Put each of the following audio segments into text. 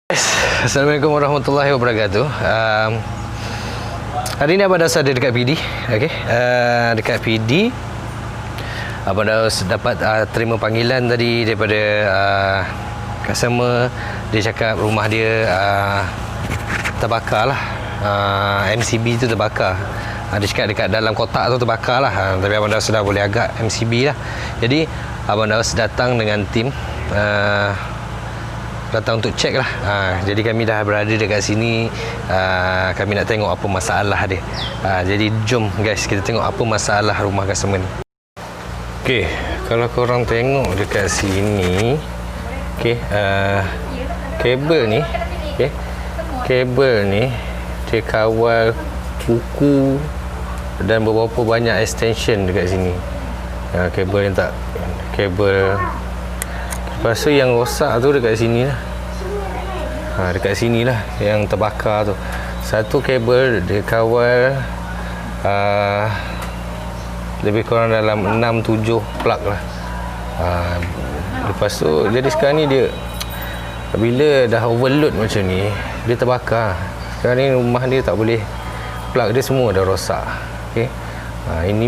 Assalamualaikum warahmatullahi wabarakatuh. Hari ini Abang Daus ada dekat PD. Okay. Dekat PD Abang Daus dapat terima panggilan tadi daripada customer. Dia cakap rumah dia terbakar lah. MCB tu terbakar. Dia cakap dekat dalam kotak tu terbakar lah. Tapi Abang Daus dah boleh agak MCB lah. Jadi Abang Daus datang dengan tim, datang untuk cek lah. Jadi kami dah berada dekat sini. Kami nak tengok apa masalah dia. Jadi jom guys, kita tengok apa masalah rumah customer ni. Okey, kalau korang tengok dekat sini, okey, kabel ni, okey, kabel ni dia kawal kuku dan beberapa banyak extension dekat sini. Kabel yang tak, kabel. Lepas tu yang rosak tu dekat sini lah. Dekat sini lah yang terbakar tu. Satu kabel dia kawal lebih kurang dalam 6-7 plug lah. Lepas tu jadi sekarang ni dia, bila dah overload macam ni, dia terbakar. Sekarang ni rumah dia tak boleh, plug dia semua dah rosak. Okay. Ini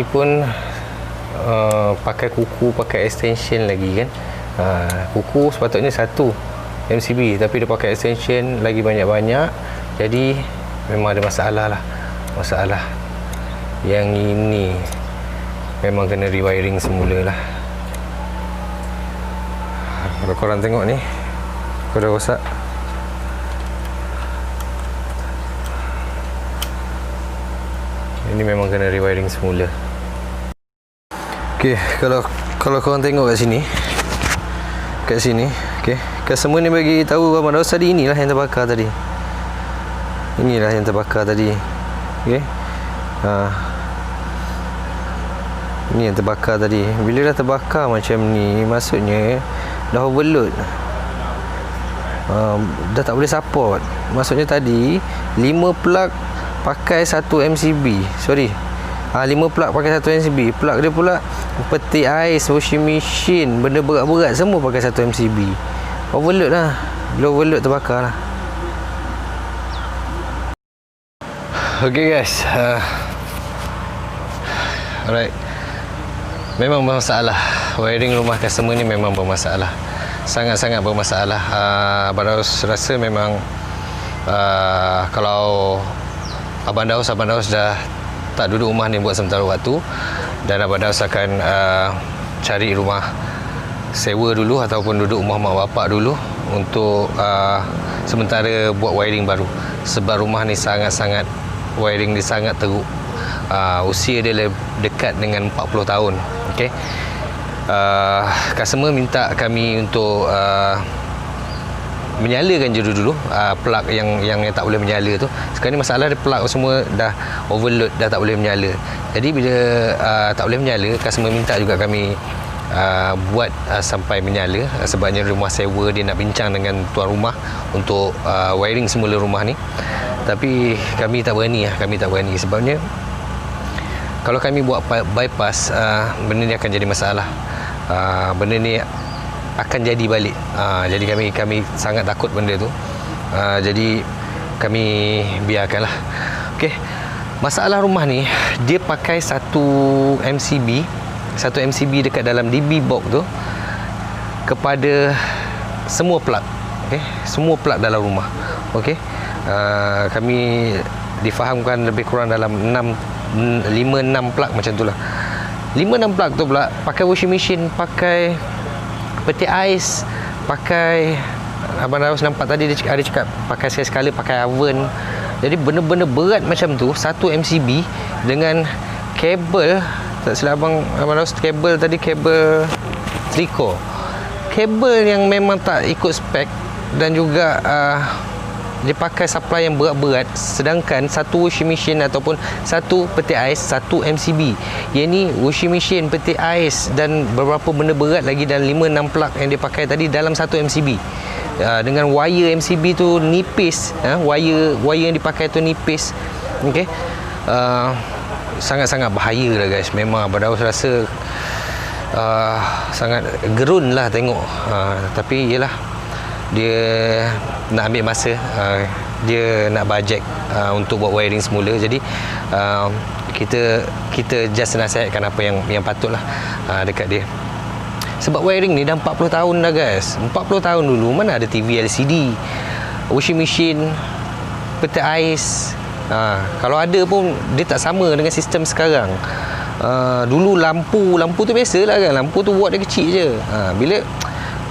pun pakai kuku, pakai extension lagi kan. Kuku sepatutnya satu MCB, tapi dia pakai extension lagi banyak-banyak. Jadi memang ada masalah lah. Masalah yang ini memang kena rewiring semula lah. Kalau korang tengok ni, kau dah rosak. Ini memang kena rewiring semula. Okey, kalau korang tengok kat sini, okey, customer ni bagi tahu Abang Daus tadi, inilah yang terbakar tadi. Inilah yang terbakar tadi. Okey. Ini yang terbakar tadi. Bila dah terbakar macam ni, maksudnya dah overload. Dah tak boleh support. Maksudnya tadi 5 plug pakai satu MCB. Sorry. 5 plug pakai satu MCB. Plug dia pula peti ais, washing machine, benda berat-berat semua pakai satu MCB. Overload lah. Bila overload terbakar lah. Okay guys, alright, memang bermasalah. Wiring rumah customer ni memang bermasalah. Sangat-sangat bermasalah. Abang Daus rasa memang kalau Abang Daus dah tak duduk rumah ni buat sementara waktu, dan Abang Daus akan cari rumah sewa dulu ataupun duduk rumah mak bapak dulu untuk sementara buat wiring baru. Sebab rumah ni sangat-sangat, wiring ni sangat teruk. Usia dia dekat dengan 40 tahun. Okey. Customer minta kami untuk menyalakan je dulu plug yang tak boleh menyala tu. Sekarang ni masalah dia, plug semua dah overload, dah tak boleh menyala. Jadi bila tak boleh menyala, customer minta juga kami buat sampai menyala. Sebabnya rumah sewa, dia nak bincang dengan tuan rumah untuk wiring semula rumah ni. Tapi kami tak berani sebabnya kalau kami buat bypass, benda ni akan jadi masalah. Benda ni akan jadi balik. Jadi kami sangat takut benda tu. Jadi kami biarkanlah. Okey. Masalah rumah ni, dia pakai satu MCB dekat dalam DB box tu kepada semua plug. Okey, semua plug dalam rumah. Okey. Kami difahamkan lebih kurang dalam 5-6 plug macam itulah. 5-6 plug tu pula pakai washing machine, pakai peti ais, pakai, Abang Daus nampak tadi dia cakap pakai sekali pakai oven. Jadi benda-benda berat macam tu, satu MCB dengan kabel, tak silap Abang Daus, kabel tadi kabel triko, kabel yang memang tak ikut spek, dan juga dia pakai supply yang berat-berat. Sedangkan satu washing machine ataupun satu peti ais, satu MCB. Yang ni washing machine, peti ais dan beberapa benda berat lagi, dan 5-6 plug yang dia pakai tadi dalam satu MCB. Dengan wire MCB tu nipis, wire yang dipakai tu nipis. Okey. Sangat-sangat bahaya lah guys. Memang Abang Daus rasa sangat gerun lah tengok. Tapi yelah, dia nak ambil masa, dia nak bajet untuk buat wiring semula. Jadi kita just nasihatkan apa yang patutlah dekat dia. Sebab wiring ni dah 40 tahun dah guys. 40 tahun dulu mana ada TV LCD, washing machine, peti ais. Kalau ada pun dia tak sama dengan sistem sekarang. Dulu lampu tu biasalah kan, lampu tu buat dia kecil je. Bila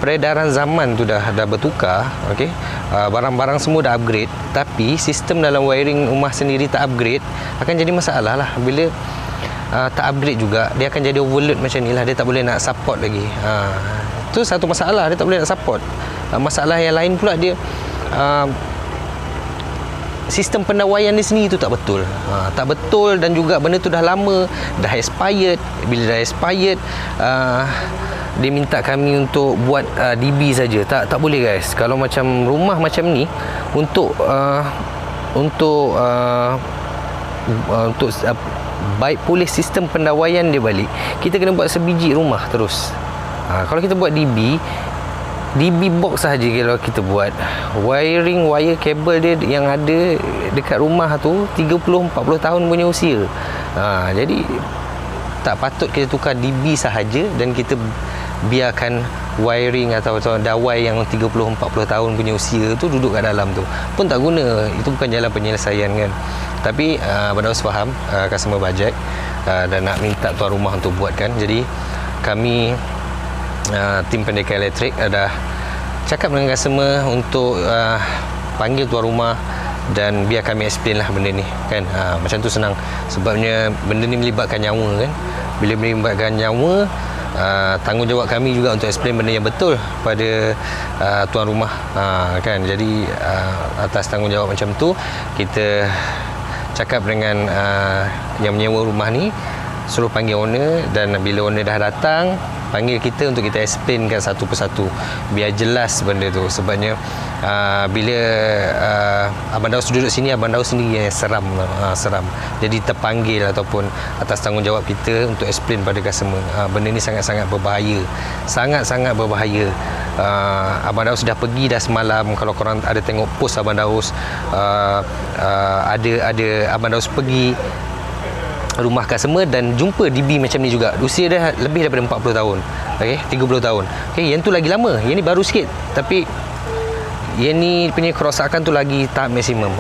peredaran zaman tu dah bertukar, okey, barang-barang semua dah upgrade, tapi sistem dalam wiring rumah sendiri tak upgrade, akan jadi masalah lah. Bila tak upgrade juga, dia akan jadi overload macam ni lah. Dia tak boleh nak support lagi. Tu satu masalah, dia tak boleh nak support. Masalah yang lain pula, dia sistem pendawaian di sini tu tak betul. Tak betul, dan juga benda tu dah lama, dah expired. Bila dah expired, dia minta kami untuk buat DB saja. Tak boleh guys. Kalau macam rumah macam ni, untuk baik pulih sistem pendawaian dia balik, kita kena buat sebiji rumah terus. Kalau kita buat DB box sahaja, kalau kita buat wiring, wire, kabel dia yang ada dekat rumah tu 30-40 tahun punya usia. Jadi tak patut kita tukar DB sahaja dan kita biarkan wiring atau dawai yang 30-40 tahun punya usia tu duduk kat dalam tu pun tak guna. Itu bukan jalan penyelesaian kan. Tapi Abang Daus faham customer bajet dan nak minta tuan rumah untuk buatkan. Jadi kami tim pendekan elektrik dah cakap dengan customer untuk panggil tuan rumah dan biar kami explain lah benda ni kan. Macam tu senang, sebabnya benda ni melibatkan nyawa kan. Bila melibatkan nyawa, tanggungjawab kami juga untuk explain benda yang betul pada tuan rumah kan. Jadi atas tanggungjawab macam tu, kita cakap dengan yang menyewa rumah ni, suruh panggil owner, dan bila owner dah datang, panggil kita untuk kita explainkan satu persatu biar jelas benda tu. Sebabnya bila Abang Daus duduk sini, Abang Daus sendiri yang seram. Jadi terpanggil ataupun atas tanggungjawab kita untuk explain pada customer. Benda ni sangat-sangat berbahaya. Sangat-sangat berbahaya. Abang Daus dah pergi dah semalam. Kalau korang ada tengok post Abang Daus, ada Abang Daus pergi rumah customer dan jumpa DB macam ni juga. Usia dah lebih daripada 40 tahun. Okey, 30 tahun. Okey, yang tu lagi lama. Yang ni baru sikit. Tapi yang ni punya kerosakan tu lagi tahap maksimum.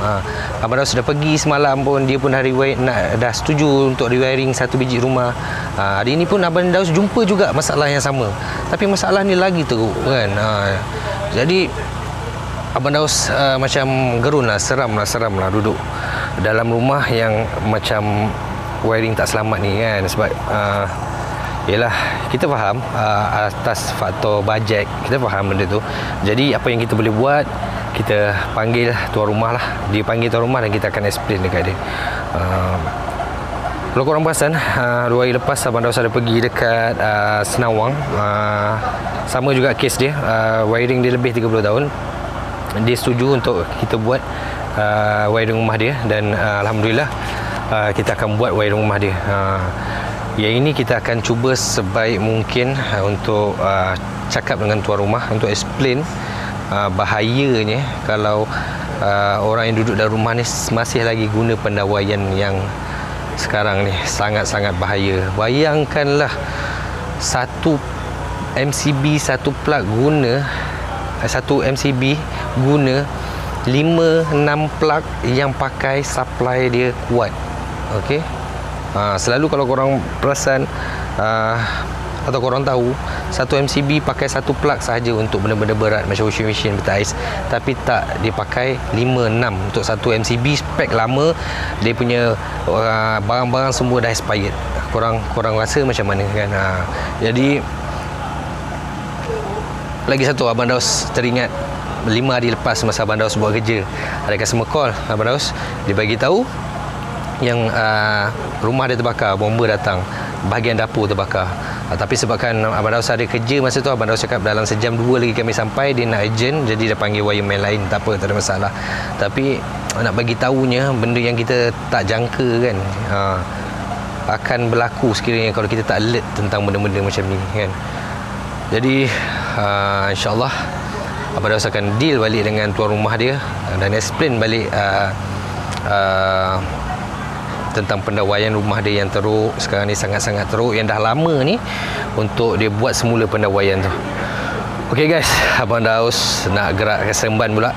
Abang Daus sudah pergi semalam pun, dia pun dah dah setuju untuk rewiring satu biji rumah. Hari ni pun Abang Daus jumpa juga masalah yang sama. Tapi masalah ni lagi teruk kan. Jadi Abang Daus macam gerun lah, seram lah duduk dalam rumah yang macam wiring tak selamat ni kan. Sebab yelah, kita faham atas faktor bajet, kita faham benda tu. Jadi apa yang kita boleh buat, kita panggil tuan rumah lah. Dia panggil tuan rumah dan kita akan explain dekat dia. Kalau korang perasan, 2 hari lepas Abang Daus ada pergi dekat Senawang. Sama juga kes dia, wiring dia lebih 30 tahun. Dia setuju untuk kita buat wiring rumah dia, dan Alhamdulillah kita akan buat wiring rumah dia. Yang ini kita akan cuba sebaik mungkin untuk cakap dengan tuan rumah untuk explain bahayanya kalau orang yang duduk dalam rumah ni masih lagi guna pendawaian yang sekarang ni. Sangat-sangat bahaya. Bayangkanlah satu MCB, satu plug guna, satu MCB guna 5-6 plug yang pakai supply dia kuat. Okey. Selalu kalau korang perasan atau korang tahu, satu MCB pakai satu plug sahaja untuk benda-benda berat macam washing machine, peti ais. Tapi tak, dia pakai 5-6 untuk satu MCB. Spek lama, dia punya barang-barang semua dah expired. Korang rasa macam mana kan. Jadi lagi satu, Abang Daus teringat 5 hari lepas masa Abang Daus buat kerja, ada customer call Abang Daus. Dia bagi tahu yang rumah dia terbakar, bomba datang, bahagian dapur terbakar. Tapi sebabkan Abang Daus ada kerja masa tu, Abang Daus cakap dalam sejam 2 lagi kami sampai. Dia nak urgent, jadi dia panggil wireman lain. Tak apa, tak ada masalah. Tapi nak bagi tahunya benda yang kita tak jangka kan, akan berlaku sekiranya kalau kita tak alert tentang benda-benda macam ni kan. Jadi InsyaAllah Abang Daus akan deal balik dengan tuan rumah dia dan explain balik tentang pendawaian rumah dia yang teruk sekarang ni, sangat-sangat teruk, yang dah lama ni untuk dia buat semula pendawaian tu. Okey guys, Abang Daus nak gerak ke Seremban pula.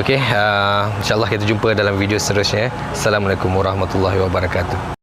Okey, insyaAllah kita jumpa dalam video seterusnya. Assalamualaikum warahmatullahi wabarakatuh.